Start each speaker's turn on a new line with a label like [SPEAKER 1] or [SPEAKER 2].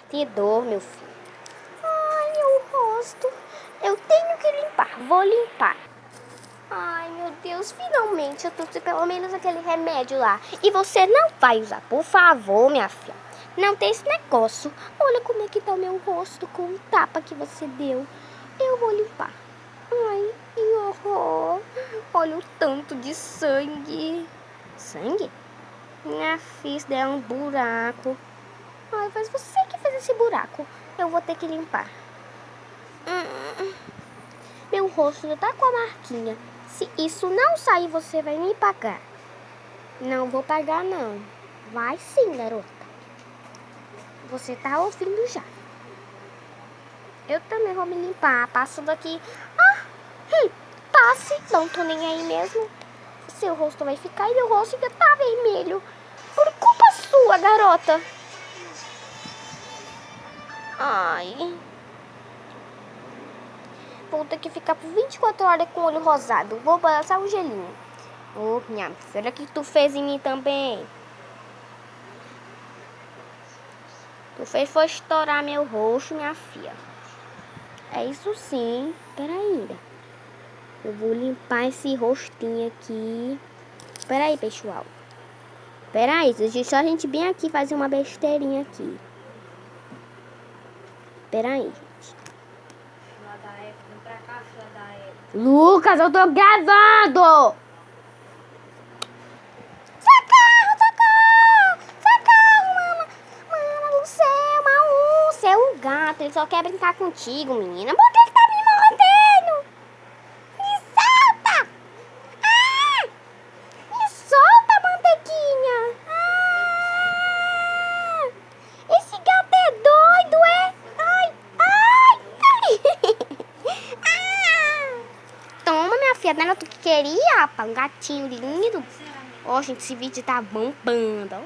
[SPEAKER 1] Batedor, meu filho. Ai, meu rosto. Eu tenho que limpar. Vou limpar. Ai, meu Deus, finalmente eu trouxe pelo menos aquele remédio lá. E você não vai usar, por favor, minha filha. Não tem esse negócio. Olha como é que tá o meu rosto com o tapa que você deu. Eu vou limpar. Ai, que horror. Olha o tanto de sangue. Sangue? Minha filha, isso daí é um buraco. Ai, mas você que fez esse buraco. Eu vou ter que limpar. Meu rosto já tá com a marquinha. Se isso não sair, você vai me pagar. Não vou pagar, não. Vai sim, garota. Você tá ouvindo já. Eu também vou me limpar. Passa daqui. Passe. Não tô nem aí mesmo. Seu rosto vai ficar e meu rosto já tá vermelho. Por culpa sua, garota. Ai. Vou ter que ficar por 24 horas com o olho rosado. Vou passar um gelinho. Oh, minha filha, o que tu fez em mim também? Tu fez foi estourar meu rosto, minha filha. É isso sim. Peraí. Eu vou limpar esse rostinho aqui. Peraí, pessoal. Peraí, deixa só a gente bem aqui fazer uma besteirinha aqui. Peraí, gente. Lucas, eu tô gravando! Você é um gato, ele só quer brincar contigo, menina. Por que ele tá me mordendo? Me solta! Ah! Me solta, mantequinha! Ah! Esse gato é doido, é? Ai, ai, ai! Ah! Toma, minha filha, não era tu que queria, rapaz? Um gatinho lindo. Ó, gente, esse vídeo tá bombando, ó.